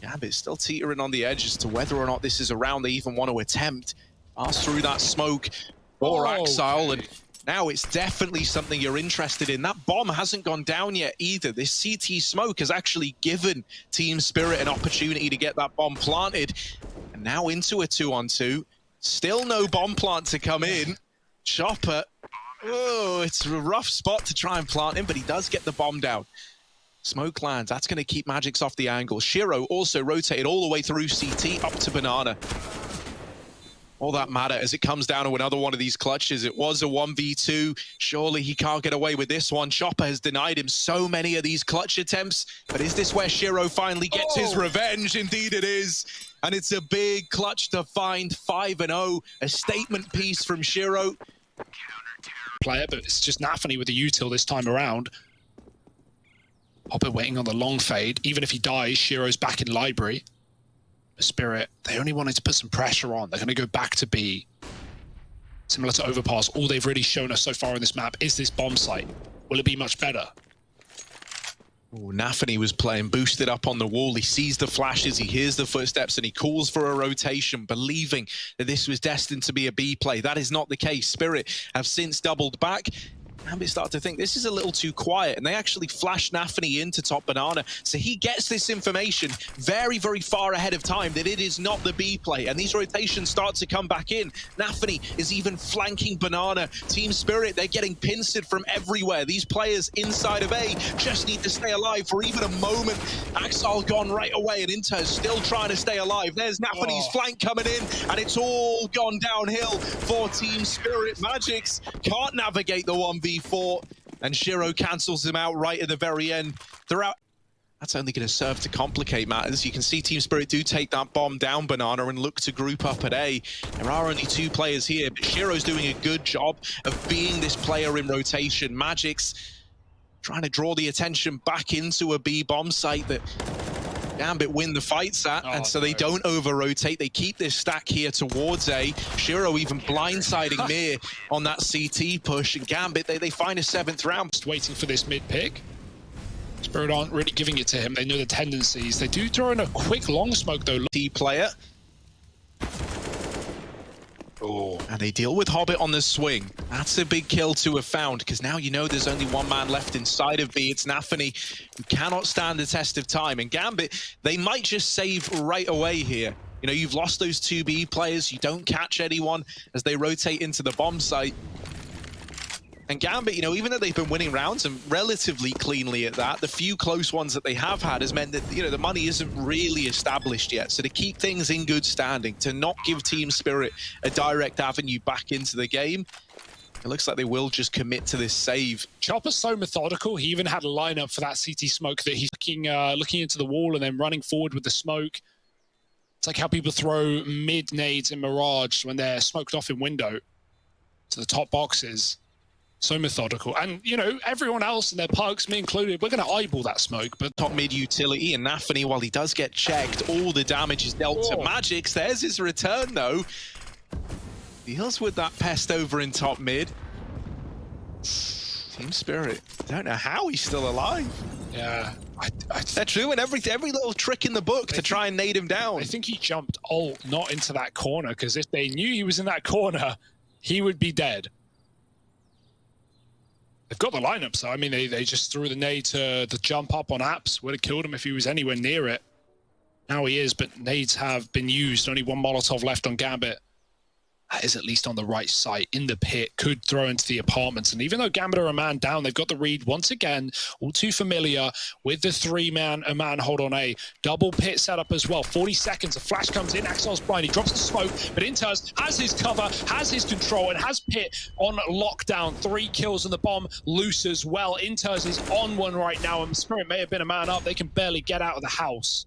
Gambit still teetering on the edge as to whether or not this is a round they even want to attempt. Pass through that smoke for Axile, and now it's definitely something you're interested in. That bomb hasn't gone down yet either. This CT smoke has actually given Team Spirit an opportunity to get that bomb planted. And now into a 2-on-2. Still no bomb plant to come in. Chopper, oh, it's a rough spot to try and plant him, but he does get the bomb down. Smoke lands, that's going to keep Magix off the angle. Shiro also rotated all the way through CT up to banana. All that matter as it comes down to another one of these clutches. It was a 1v2. Surely he can't get away with this one. Chopper has denied him so many of these clutch attempts. But is this where Shiro finally gets his revenge? Indeed it is. And it's a big clutch to find. 5-0. A statement piece from Shiro. Player, but it's just Nafany with the util this time around. Hobbit waiting on the long fade. Even if he dies, Shiro's back in library. Spirit, they only wanted to put some pressure on. They're going to go back to B. Similar to Overpass, all they've really shown us so far in this map is this bomb site. Will it be much better? Oh, Nafany was playing boosted up on the wall. He sees the flashes, he hears the footsteps, and he calls for a rotation, believing that this was destined to be a B play. That is not the case. Spirit have since doubled back. Gambit started to think this is a little too quiet, and they actually flash Nafany into top banana. So he gets this information very, very far ahead of time that it is not the B play, and these rotations start to come back in. Nafany is even flanking banana. Team Spirit, they're getting pincered from everywhere. These players inside of A just need to stay alive for even a moment. Axel gone right away, and Inter is still trying to stay alive. There's Nafany's flank coming in, and it's all gone downhill for Team Spirit. Magics can't navigate the 1v4, and Shiro cancels him out right at the very end. That's only going to serve to complicate matters. You can see Team Spirit do take that bomb down banana and look to group up at A. There are only 2 players here, but Shiro's doing a good job of being this player in rotation. Magic's trying to draw the attention back into a B bomb site that Gambit win the fights at, and so they don't over-rotate. They keep this stack here towards A. Shiro even blindsiding Mir on that CT push, and Gambit, they find a 7th round. Just waiting for this mid pick. Spirit aren't really giving it to him. They know the tendencies. They do throw in a quick long smoke, though. T player. Oh. And they deal with Hobbit on the swing. That's a big kill to have found, because now you know there's only 1 man left inside of B. It's Nafany, who cannot stand the test of time. And Gambit, they might just save right away here. You know, you've lost those 2 B players. You don't catch anyone as they rotate into the bomb site. And Gambit, you know, even though they've been winning rounds and relatively cleanly at that, the few close ones that they have had has meant that, you know, the money isn't really established yet. So to keep things in good standing, to not give Team Spirit a direct avenue back into the game, it looks like they will just commit to this save. Chopper's so methodical. He even had a lineup for that CT smoke that he's looking into the wall and then running forward with the smoke. It's like how people throw mid nades in Mirage when they're smoked off in window to the top boxes. So methodical. And, you know, everyone else and their pugs, me included, we're going to eyeball that smoke. But top mid utility, and Nafany, while he does get checked, all the damage is dealt to Magix. There's his return, though. Deals with that pest over in top mid. Team Spirit, don't know how he's still alive. Yeah. They're doing every little trick in the book to try and nade him down. I think he jumped ult not into that corner, because if they knew he was in that corner, he would be dead. They've got the lineup, so I mean, they just threw the nade to the jump up on Apps. Would have killed him if he was anywhere near it. Now he is, but nades have been used. Only 1 Molotov left on Gambit. That is at least on the right site, in the pit, could throw into the apartments. And even though Gambit are a man down, they've got the read once again, all too familiar with the 3-man, a man hold on A. Double pit setup as well. 40 seconds, a flash comes in, Axel's blind, he drops the smoke, but Inters has his cover, has his control, and has pit on lockdown. 3 kills and the bomb loose as well. Inters is on one right now, and Spirit may have been a man up. They can barely get out of the house.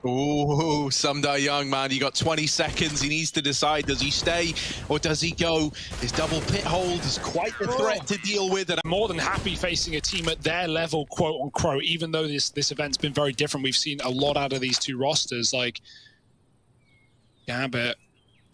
Ooh, Sumda Young, man, you got 20 seconds. He needs to decide, does he stay or does he go? His double pit hold is quite the threat to deal with. And I'm more than happy facing a team at their level, quote unquote, even though this event's been very different. We've seen a lot out of these 2 rosters. Like, Gambit,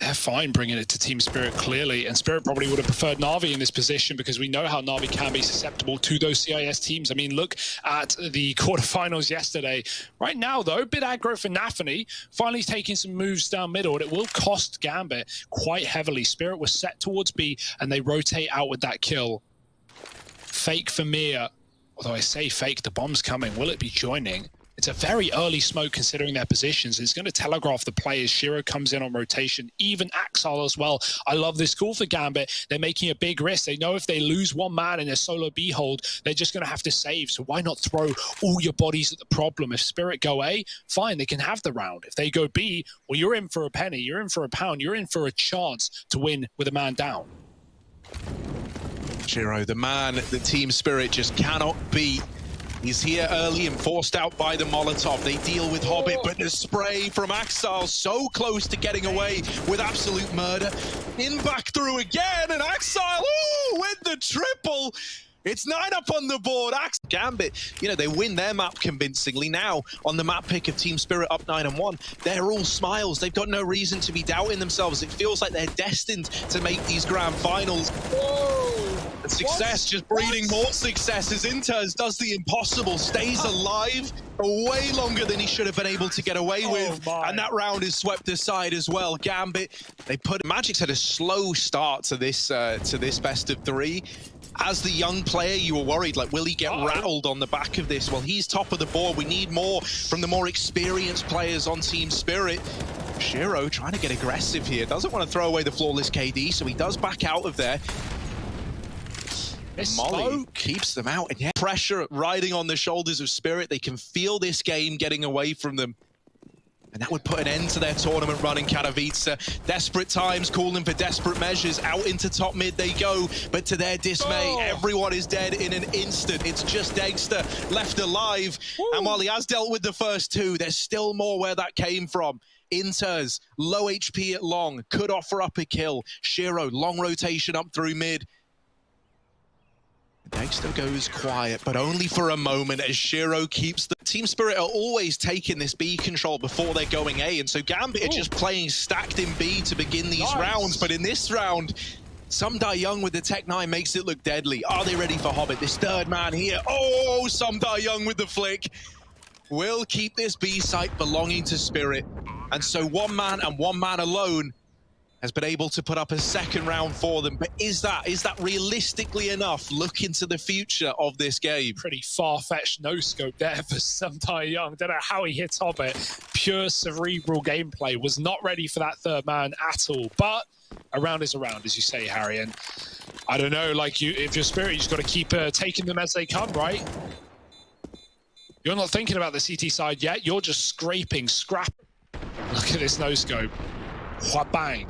they're fine bringing it to Team Spirit, clearly. And Spirit probably would have preferred Na'Vi in this position, because we know how Na'Vi can be susceptible to those CIS teams. I mean, look at the quarterfinals yesterday. Right now, though, bit aggro for Nafany, finally taking some moves down middle, and it will cost Gambit quite heavily. Spirit was set towards B, and they rotate out with that kill. Fake for Mir. Although I say fake, the bomb's coming. Will it be joining? It's a very early smoke considering their positions. It's going to telegraph the players. Shiro comes in on rotation, even Axel as well. I love this call for Gambit. They're making a big risk. They know if they lose 1 man in a solo B hold, they're just going to have to save. So why not throw all your bodies at the problem? If Spirit go A, fine, they can have the round. If they go B, well, you're in for a penny, you're in for a pound, you're in for a chance to win with a man down. Shiro, the man that Team Spirit just cannot beat. He's here early and forced out by the Molotov. They deal with Hobbit, but the spray from Axel so close to getting away with absolute murder. In back through again, and Axel, ooh, with the triple. It's 9 up on the board. Gambit, you know, they win their map convincingly. Now, on the map pick of Team Spirit up 9-1, they're all smiles. They've got no reason to be doubting themselves. It feels like they're destined to make these grand finals. Whoa. And success just breeding more success as Inters does the impossible, stays alive for way longer than he should have been able to get away with. And that round is swept aside as well. Gambit, they put Magic's had a slow start to this best of three. As the young player, you were worried, like, will he get rattled on the back of this? Well, he's top of the board. We need more from the more experienced players on Team Spirit. Shiro trying to get aggressive here. Doesn't want to throw away the flawless KD, so he does back out of there. Molly keeps them out, and yeah, pressure riding on the shoulders of Spirit. They can feel this game getting away from them. And that would put an end to their tournament run in Katowice. Desperate times, calling for desperate measures. Out into top mid they go, but to their dismay, everyone is dead in an instant. It's just Dexter left alive. And while he has dealt with the first two, there's still more where that came from. Inters, low HP at long, could offer up a kill. Shiro, long rotation up through mid. Dexter goes quiet, but only for a moment as Shiro keeps the Team Spirit are always taking this B control before they're going A, and so Gambit are just playing stacked in B to begin these rounds, but in this round, Some Die Young with the Tech 9 makes it look deadly. Are they ready for Hobbit? This third man here. Oh, Some Die Young with the flick. Will keep this B site belonging to Spirit. And so one man and one man alone has been able to put up a second round for them. But is that realistically enough? Look into the future of this game. Pretty far-fetched no-scope there for Some Die Young. Don't know how he hits Hobbit. Pure cerebral gameplay. Was not ready for that third man at all. But a round is a round, as you say, Harry. And I don't know, like, if you're Spirit, you just got to keep taking them as they come, right? You're not thinking about the CT side yet. You're just scraping, scrapping. Look at this no-scope. Bang.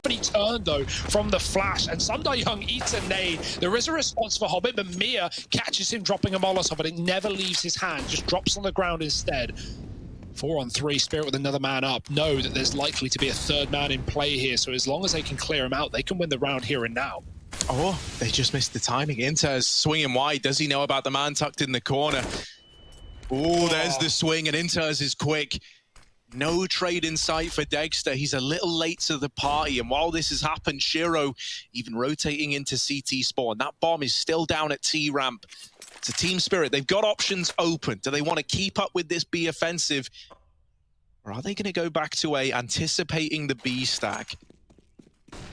But he turned, though, from the flash, and Some Die Young eats a nade. There is a response for Hobbit, but Mia catches him dropping a Molotov, but it never leaves his hand, just drops on the ground instead. 4-on-3, Spirit with another man up. Know that there's likely to be a third man in play here, so as long as they can clear him out, they can win the round here and now. Oh, they just missed the timing. Inter's swinging wide. Does he know about the man tucked in the corner? Oh, there's the swing, and Inter's is quick. No trade in sight for Dexter. He's a little late to the party. And while this has happened, Shiro even rotating into CT spawn. That bomb is still down at T ramp. It's a Team Spirit. They've got options open. Do they want to keep up with this B offensive? Or are they going to go back to A, anticipating the B stack?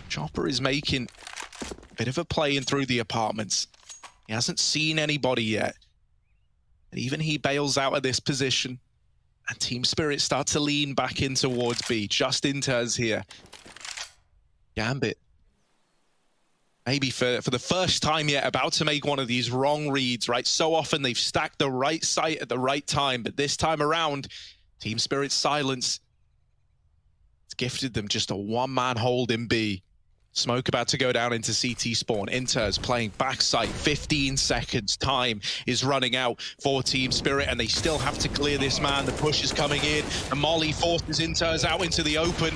Chopper is making a bit of a play in through the apartments. He hasn't seen anybody yet. And even he bails out of this position. And Team Spirit start to lean back in towards B. Just Inters here. Gambit. Maybe for the first time yet, about to make one of these wrong reads, right? So often they've stacked the right site at the right time, but this time around, Team Spirit's silence, it's gifted them just a one-man hold in B. Smoke about to go down into CT spawn. Inters playing backside. 15 seconds. Time is running out for Team Spirit, and they still have to clear this man. The push is coming in, and Molly forces Inters out into the open.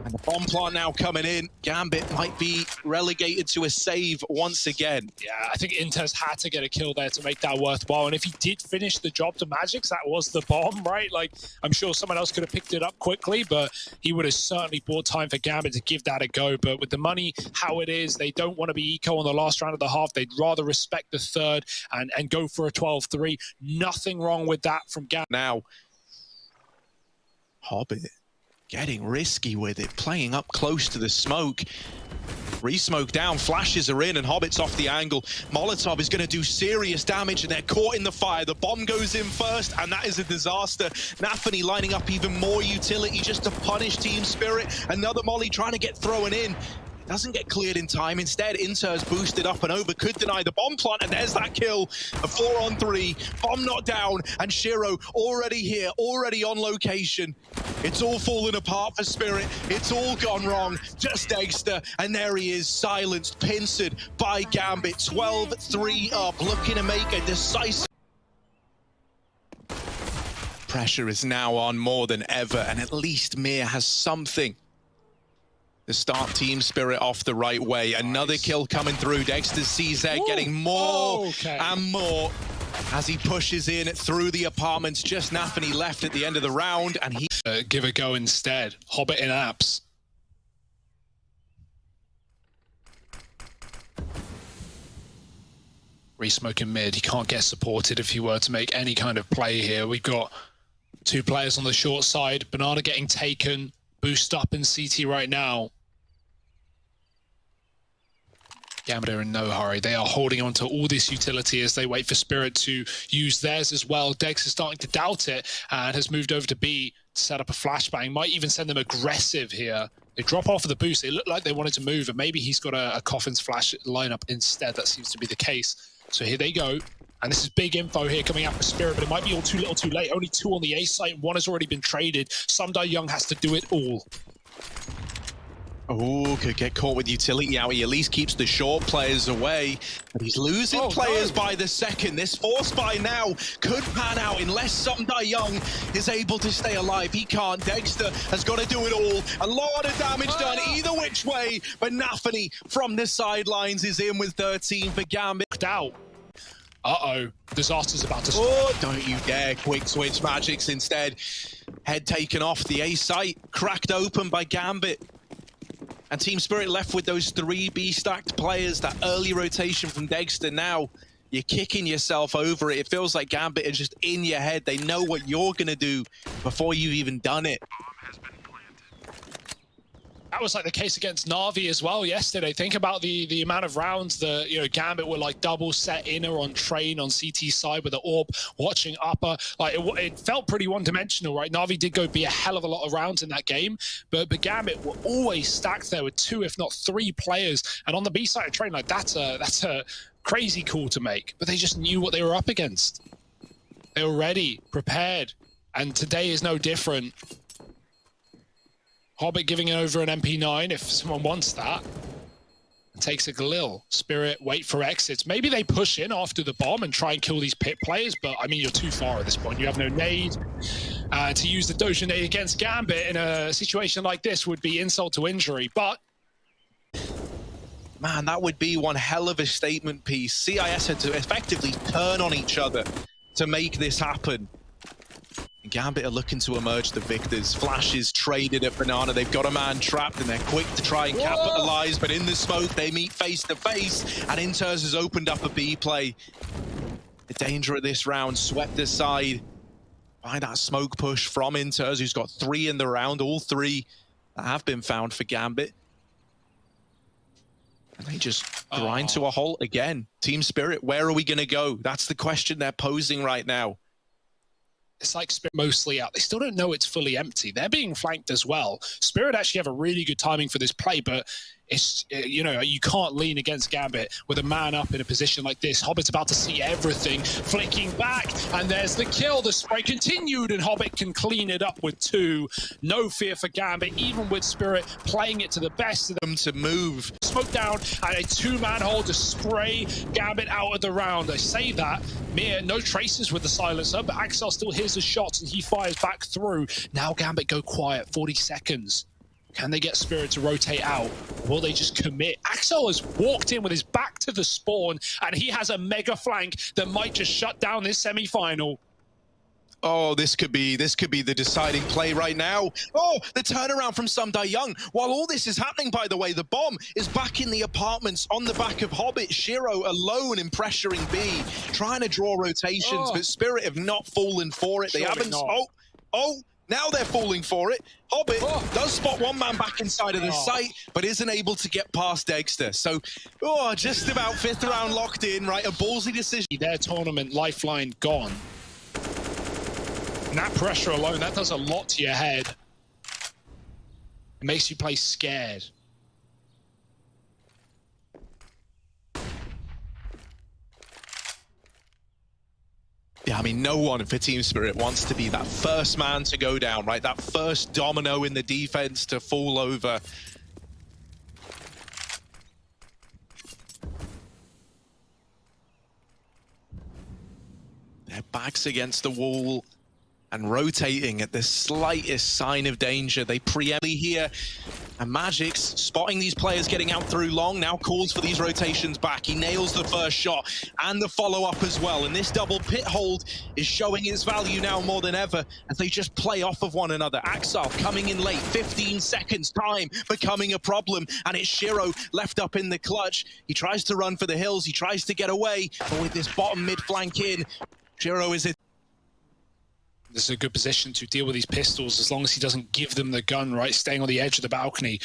And the bomb plant now coming in. Gambit might be relegated to a save once again. Yeah, I think Inters had to get a kill there to make that worthwhile. And if he did finish the job to Magic's, that was the bomb, right? Like, I'm sure someone else could have picked it up quickly, but he would have certainly bought time for Gambit to give that a go. But with the money how it is, they don't want to be eco on the last round of the half. They'd rather respect the third and go for a 12-3. Nothing wrong with that from Gambit. Now, Hobbit getting risky with it, playing up close to the smoke. Re-smoke down, flashes are in, and Hobbit's off the angle. Molotov is going to do serious damage, and they're caught in the fire. The bomb goes in first, and that is a disaster. Nafany lining up even more utility just to punish Team Spirit. Another Molly trying to get thrown in. Doesn't get cleared in time. Instead, Inter's boosted up and over, could deny the bomb plant, and there's that kill. A 4-on-3, bomb not down, and Shiro already here, already on location. It's all fallen apart for Spirit. It's all gone wrong. Just Dexter, and there he is, silenced, pincered by Gambit. 12-3 up, looking to make a decisive... Pressure is now on more than ever, and at least Mir has something to start Team Spirit off the right way. Another kill coming through. Dexter's CZ getting more and more as he pushes in through the apartments. Just Nafany left at the end of the round, and he... give a go instead. Hobbit in apps. Re-smoking mid. He can't get supported if he were to make any kind of play here. We've got 2 players on the short side. Banana getting taken. Boost up in CT right now. Gambit are in no hurry. They are holding on to all this utility as they wait for Spirit to use theirs as well. Dex is starting to doubt it and has moved over to B to set up a flashbang. Might even send them aggressive here. They drop off of the boost. They look like they wanted to move, and maybe he's got a Coffin's flash lineup instead. That seems to be the case. So here they go. And this is big info here coming out for Spirit, but it might be all too little too late. Only 2 on the A site. 1 has already been traded. Sumdai Young has to do it all. Oh, could get caught with utility out. He at least keeps the short players away, but he's losing players by the second. This force buy now could pan out unless Sumdai Young is able to stay alive. He can't. Dexter has got to do it all. A lot of damage done either which way, but Nafany from the sidelines is in with 13 for Gambit. Out. Uh-oh. Disaster's about to start. Oh, don't you dare. Quick switch Magics instead. Head taken off. The A site cracked open by Gambit. And Team Spirit left with those 3 B-stacked players, that early rotation from Dexter. Now, you're kicking yourself over it. It feels like Gambit are just in your head. They know what you're going to do before you've even done it. That was like the case against Na'Vi as well yesterday. Think about the amount of rounds that, you know, Gambit were like double set inner on train on CT side with the AWP, watching upper. Like it felt pretty one-dimensional, right? Na'Vi did go be a hell of a lot of rounds in that game, but Gambit were always stacked there with 2, if not 3 players. And on the B side of train, like that's a crazy call to make. But they just knew what they were up against. They were ready, prepared, and today is no different. Hobbit giving it over an MP9 if someone wants that. And takes a Galil. Spirit wait for exits. Maybe they push in after the bomb and try and kill these pit players, but I mean, you're too far at this point. You have no nade. To use the Doja nade against Gambit in a situation like this would be insult to injury, but... Man, that would be one hell of a statement piece. CIS had to effectively turn on each other to make this happen. Gambit are looking to emerge the victors. Flash is traded at Banana. They've got a man trapped and they're quick to try and capitalize, but in the smoke, they meet face to face, and Inters has opened up a B play. The danger of this round swept aside by that smoke push from Inters, who's got 3 in the round, all 3 that have been found for Gambit. And they just grind to a halt again. Team Spirit, where are we going to go? That's the question they're posing right now. It's like Spirit mostly out. They still don't know it's fully empty. They're being flanked as well. Spirit actually have a really good timing for this play, but it's, you know, you can't lean against Gambit with a man up in a position like this. Hobbit's about to see everything, flicking back, and there's the kill. The spray continued, and Hobbit can clean it up with 2. No fear for Gambit, even with Spirit playing it to the best of them to move. Smoke down, and a 2-man hold to spray Gambit out of the round. I say that. Mir, no traces with the silencer, but Axel still hears the shots, and he fires back through. Now Gambit go quiet, 40 seconds. Can they get Spirit to rotate out? Will they just commit? Axel has walked in with his back to the spawn, and he has a mega flank that might just shut down this semi-final. Oh, this could be the deciding play right now. Oh, the turnaround from Sumdai Young. While all this is happening, by the way, the bomb is back in the apartments on the back of Hobbit. Shiro alone in pressuring B, trying to draw rotations, but Spirit have not fallen for it. They haven't. Now they're falling for it. Hobbit does spot one man back inside of the site, but isn't able to get past Dexter. So, just about 5th round locked in, right? A ballsy decision. Their tournament lifeline gone. And that pressure alone, that does a lot to your head. It makes you play scared. Yeah, I mean, no one for Team Spirit wants to be that first man to go down, right? That first domino in the defense to fall over. Their backs against the wall. and rotating at the slightest sign of danger. They preempt here, and Magic's spotting these players getting out through long, now calls for these rotations back. He nails the first shot and the follow-up as well, and this double pit hold is showing its value now more than ever as they just play off of one another. Axel coming in late, 15 seconds, time becoming a problem, and it's Shiro left up in the clutch. He tries to run for the hills, he tries to get away, but with this bottom mid flank in, Shiro is it. This is a good position to deal with these pistols as long as he doesn't give them the gun, right? Staying on the edge of the balcony.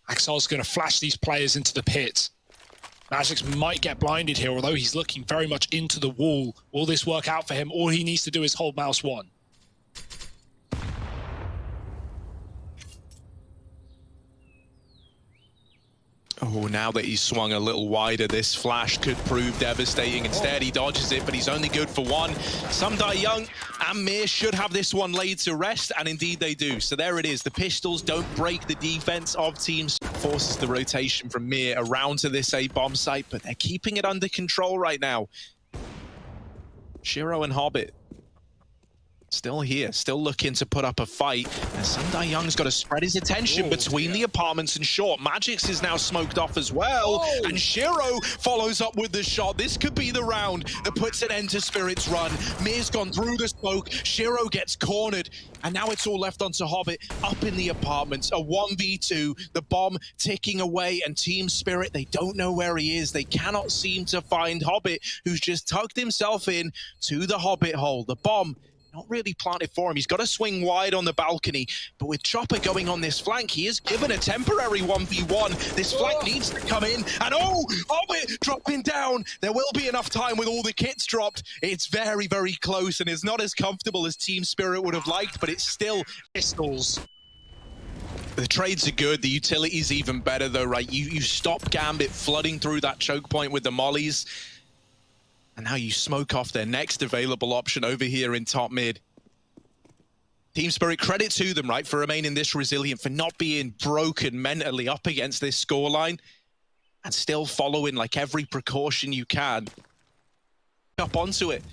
Axel's going to flash these players into the pit. Magix might get blinded here, although he's looking very much into the wall. Will this work out for him? All he needs to do is hold mouse 1. Oh, now that he's swung a little wider, this flash could prove devastating. Instead, he dodges it, but he's only good for one. Samdai Young and Mir should have this one laid to rest, and indeed they do. So there it is. The pistols don't break the defense of teams. Forces the rotation from Mir around to this A-bomb site, but they're keeping it under control right now. Shiro and Hobbit still here, still looking to put up a fight. And Samdai Young's got to spread his attention between the apartments and short. Magix is now smoked off as well. And Shiro follows up with the shot. This could be the round that puts an end to Spirit's run. Mir's gone through the smoke. Shiro gets cornered. And now it's all left onto Hobbit up in the apartments. A 1v2, the bomb ticking away, and Team Spirit, they don't know where he is. They cannot seem to find Hobbit, who's just tucked himself in to the Hobbit hole. The bomb not really planted for him. He's got to swing wide on the balcony, but with Chopper going on this flank, he is given a temporary 1v1. This flank needs to come in, and oh, Hobbit dropping down. There will be enough time with all the kits dropped. It's very, very close, and it's not as comfortable as Team Spirit would have liked, but it's still pistols. The trades are good, the utility's even better though, right? You stop Gambit flooding through that choke point with the mollies, and now you smoke off their next available option over here in top mid. Team Spirit, credit to them, right, for remaining this resilient, for not being broken mentally up against this scoreline, and still following like every precaution you can up onto it.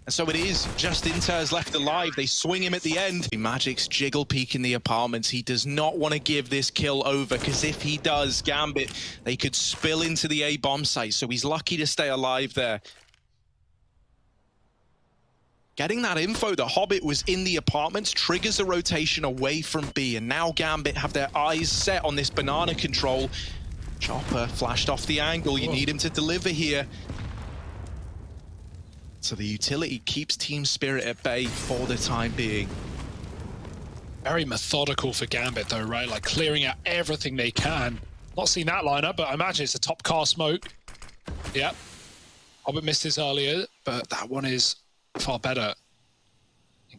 And so it is just Inter's left alive. They swing him at the end. Magic's jiggle peek in the apartments. He does not want to give this kill over, because if he does, Gambit, they could spill into the A-bomb site. So he's lucky to stay alive there. Getting that info that Hobbit was in the apartments triggers a rotation away from B, and now Gambit have their eyes set on this banana control. Chopper flashed off the angle. You need him to deliver here. So the utility keeps Team Spirit at bay for the time being. Very methodical for Gambit though, right? Like clearing out everything they can. Not seen that lineup, but I imagine it's a top car smoke. Yep. Hobbit missed his earlier, but that one is far better.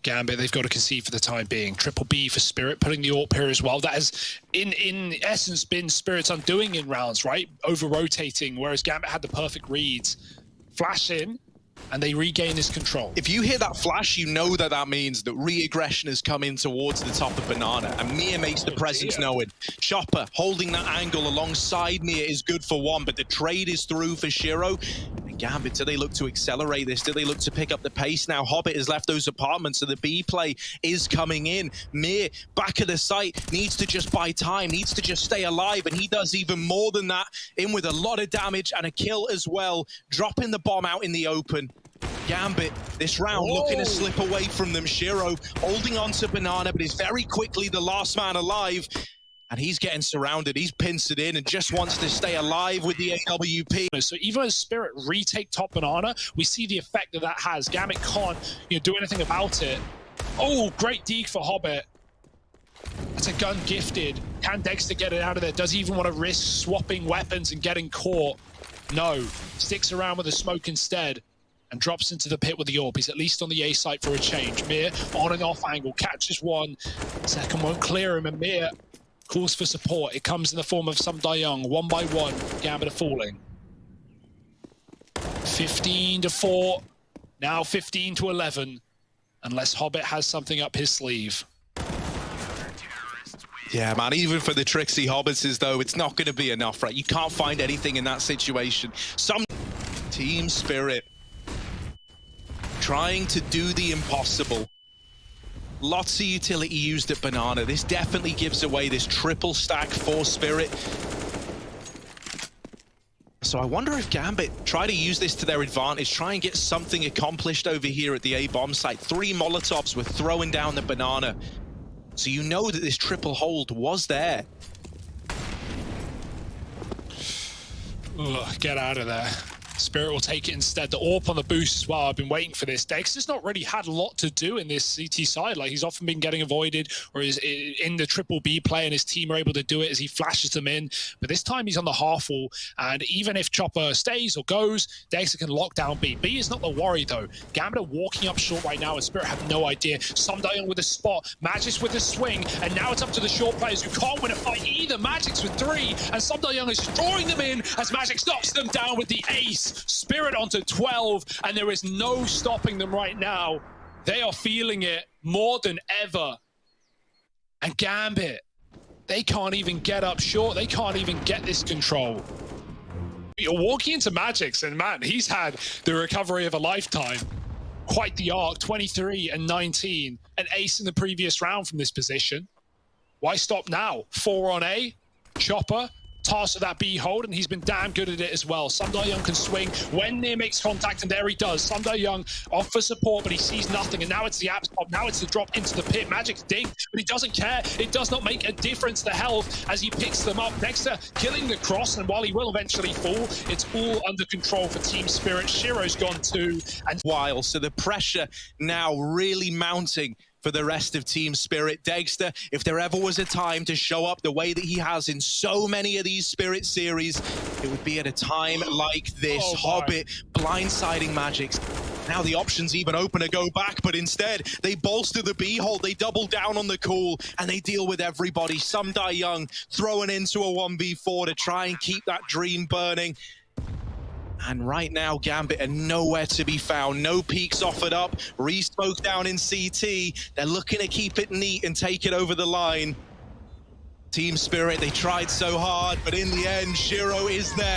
Gambit, they've got to concede for the time being. Triple B for Spirit, putting the AWP here as well. That has, in essence, been Spirit's undoing in rounds, right? Over-rotating, whereas Gambit had the perfect reads. Flash in, and they regain this control. If you hear that flash, you know that that means that re-aggression has come in towards the top of Banana, and Mir makes the presence known. Chopper holding that angle alongside Mir is good for one, but the trade is through for Shiro. And Gambit, do they look to accelerate this? Do they look to pick up the pace now? Hobbit has left those apartments, so the B play is coming in. Mir, back of the site, needs to just buy time, needs to just stay alive, and he does even more than that, in with a lot of damage and a kill as well, dropping the bomb out in the open. Gambit, this round, looking to slip away from them. Shiro holding on to Banana, but is very quickly the last man alive. And he's getting surrounded. He's pincered in and just wants to stay alive with the AWP. So even as Spirit retake top Banana, we see the effect that that has. Gambit can't do anything about it. Oh, great deke for Hobbit. That's a gun gifted. Can Dexter get it out of there? Does he even want to risk swapping weapons and getting caught? No. Sticks around with the smoke instead and drops into the pit with the AWP. He's at least on the A site for a change. Mir on and off angle, catches one. Second won't clear him, and Mir calls for support. It comes in the form of Samdai Young. 1 by 1, Gambit are falling. 15-4, now 15-11, unless Hobbit has something up his sleeve. Yeah, man, even for the tricksy Hobbitses, though, it's not going to be enough, right? You can't find anything in that situation. Some Team Spirit trying to do the impossible. Lots of utility used at Banana. This definitely gives away this triple stack for Spirit. So I wonder if Gambit try to use this to their advantage, try and get something accomplished over here at the A bomb site. 3 Molotovs were throwing down the Banana. So you know that this triple hold was there. Ugh, get out of there. Spirit will take it instead. The AWP on the boost as well. I've been waiting for this. Dexter's not really had a lot to do in this CT side. Like, he's often been getting avoided or is in the triple B play, and his team are able to do it as he flashes them in. But this time he's on the half wall, and even if Chopper stays or goes, Dexter can lock down B. B is not the worry, though. Gambit are walking up short right now, and Spirit have no idea. Sundial with a spot, Magic's with a swing, and now it's up to the short players who can't win a fight either. Magic's with 3, and Sundial is drawing them in as Magic knocks them down with the ace. Spirit onto 12, and there is no stopping them right now. They are feeling it more than ever. And Gambit, they can't even get up short. They can't even get this control. You're walking into Magic's, and man, he's had the recovery of a lifetime. Quite the arc, 23 and 19. An ace in the previous round from this position. Why stop now? 4 on A, Chopper, task of that B hold, and he's been damn good at it as well. Sundial can swing when Near makes contact, and there he does. Sundial offers support, but he sees nothing, and now it's the apps pop. Now it's the drop into the pit. Magic's ding, but he doesn't care. It does not make a difference to health as he picks them up. Dexter killing the cross, and while he will eventually fall, it's all under control for Team Spirit. Shiro's gone too, and While, so the pressure now really mounting for the rest of Team Spirit. Dexter, if there ever was a time to show up the way that he has in so many of these Spirit series, it would be at a time like this. Hobbit blindsiding Magic's. Now the options even open to go back, but instead they bolster the B hold, they double down on the cool, and they deal with everybody. Some die young, throwing into a 1v4 to try and keep that dream burning. And right now, Gambit are nowhere to be found. No peaks offered up. Re-smoke down in CT. They're looking to keep it neat and take it over the line. Team Spirit, they tried so hard, but in the end, Shiro is there.